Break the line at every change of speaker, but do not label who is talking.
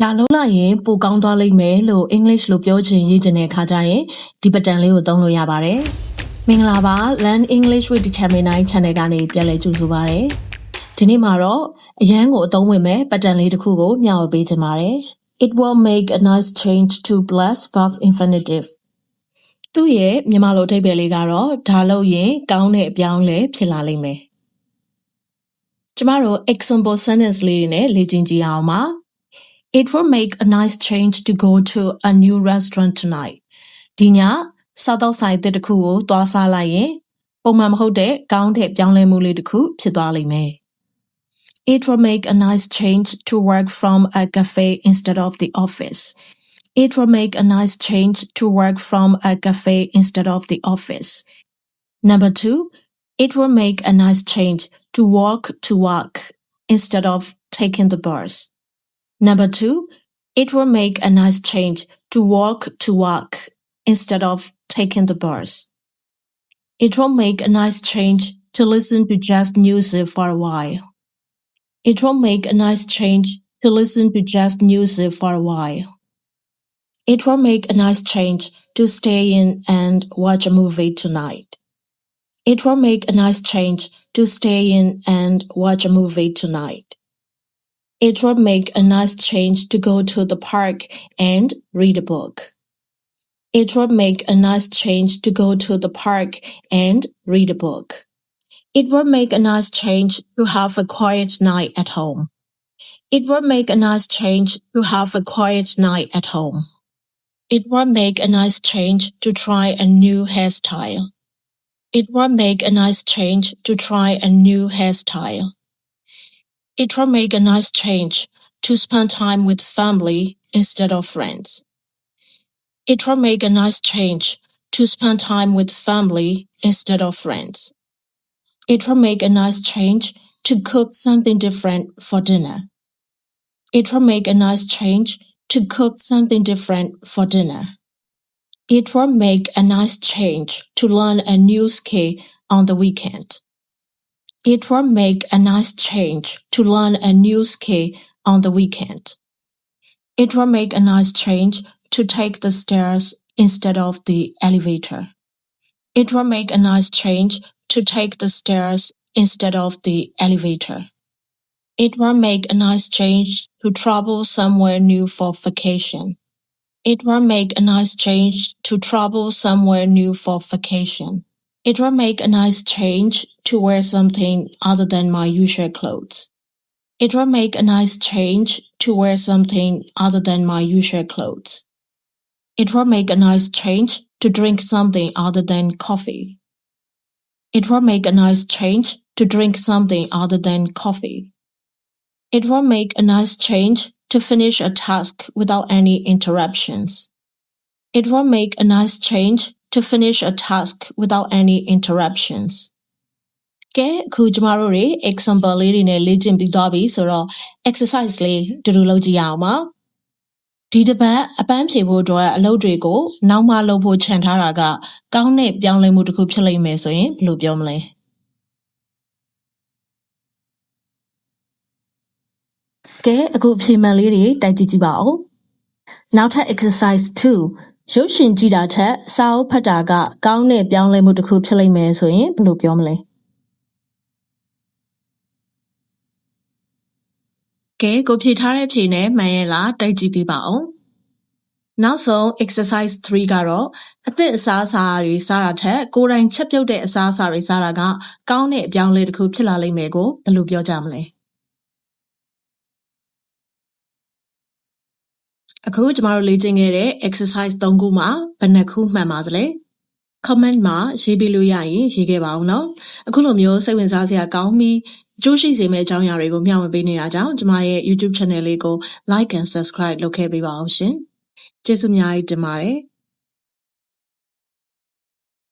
ဒါလုံးလိုက်ရင်ပိုကောင်းသွားလိမ့်မယ်လို့ English လို့ပြောချင်ရေးချင်တဲ့အခါကျရင်ဒီဘတ်တန်လေးကိုသုံးလို့ရပါတယ်။မင်္ဂလာပါ Learn English with Teacher Minai Channel ကနေပြန်လည်ကြိုဆိုပါရစေ။ဒီနေ့မှာတော့အရန်ကိုအသုံးဝင်မဲ့ဘတ်တန်လေးတစ်ခုကိုမျှဝေပေးချင်ပါတယ်။ It will make a nice change to plus verb infinitive သူ့ရဲ့မြန်မာလိုအဓိပ္ပာယ်လေးကတော့ဒါလို့ရင်ကောင်းတဲ့အပြောင်းလဲဖြစ်လာလိမ့်မယ်။ကျမတို့ example sentence လေးတွေနဲ့လေ့ကျင့်ကြည့်အောင်ပါ။ It will make a nice change to go to a new restaurant tonight. ဒီညစားတော့ဆိုင်တစ်ခုကိုသွားစားလိုက်ရင်ပုံမှန်မဟုတ်တဲ့ကောင်းတဲ့ပြောင်းလဲမှုလေးတစ်ခုဖြစ်သွားလိမ့်မယ်။ It will make a nice change to work from a cafe instead of the office. It will make a nice change to work from a cafe instead of the office. Number 2, it will make a nice change to walk to work instead of taking the bus. Number 2, it will make a nice change to walk to work instead of taking the bus. It will make a nice change to listen to jazz music for a while. It will make a nice change to listen to jazz music for a while. It will make a nice change to stay in and watch a movie tonight. It will make a nice change to stay in and watch a movie tonight. It will make a nice change to go to the park and read a book. It will make a nice change to go to the park and read a book. It will make a nice change to have a quiet night at home. It will make a nice change to have a quiet night at home. It will make a nice change to try a new hairstyle. It will make a nice change to try a new hairstyle. It will make a nice change to spend time with family instead of friends. It will make a nice change to spend time with family instead of friends. It will make a nice change to cook something different for dinner. It will make a nice change to cook something different for dinner. It will make a nice change to learn a new skill on the weekend. It will make a nice change to learn a new skill on the weekend. It will make a nice change to take the stairs instead of the elevator. It will make a nice change to take the stairs instead of the elevator. It will make a nice change to travel somewhere new for vacation. It will make a nice change to travel somewhere new for vacation. It will make a nice change to wear something other than my usual clothes. It will make a nice change to wear something other than my usual clothes. It will make a nice change to drink something other than coffee. It will make a nice change to drink something other than coffee. It will make a nice change to finish a task without any interruptions. It will make a nice change to finish a task without any interruptions. ကဲအခုကျမတို့တွေ example လေးတွေနဲ့လေ့ကျင့်ပြီးသွားပြီဆိုတော့ exercise လေးတူတူလုပ်ကြည့်ရအောင်ပါဒီတစ်ပတ်အပန်းဖြေဖို့အတွက်အလုပ်တွေကိုနောက်မှလုပ်ဖို့ခြံထားတာကကောင်းတဲ့ပြောင်းလဲမှုတစ်ခုဖြစ်လိမ့်မယ်ဆိုရင်ဘယ်လိုပြောမလဲကဲအခုအဖြေမှန်လေးတွေတိုက်ကြည့်ကြည့်ပါဦးနောက်ထပ် exercise 2ရုပ်ရှင်ကြည့်တာထက်စာအုပ်ဖတ်တာကကောင်းတဲ့ပြောင်းလဲမှုတစ်ခုဖြစ်လိမ့်မယ်ဆိုရင်ဘယ်လိုပြောမလဲကဲကိုဖြေထားတဲ့ဖြေနဲ့မှန်ရဲ့လားတိုက်ကြည့်ပြပါဦးနောက်ဆုံး exercise 3ကတော့အသစ်အစားအစာတွေစားတာထက်ကိုယ်တိုင်ချက်ပြုတ်တဲ့အစားအစာတွေစားတာကကောင်းတဲ့အပြောင်းလဲတစ်ခုဖြစ်လာလိမ့်မယ်ကိုဘယ်လိုပြောကြမလဲအခုကျမတို့လေ့ကျင့်ခဲ့တဲ့ exercise 3ခုမှာဘယ်နှခုမှန်ပါသလဲ comment မှာရေးပြလို့ရရင်ရေးခဲ့ပါဦးနော်အခုလိုမျိုးစိတ်ဝင်စားစရာကောင်းပြီးကြိုးရှိစေမယ့်အကြောင်းအရာတွေကိုမျှဝေပေးနေတာကြောင့်ကျမရဲ့ YouTube channel လေးကို like and subscribe လုပ်ခဲ့ပေးပါအောင်ရှင်ကျေးဇူးအများကြီးတင်ပါတယ်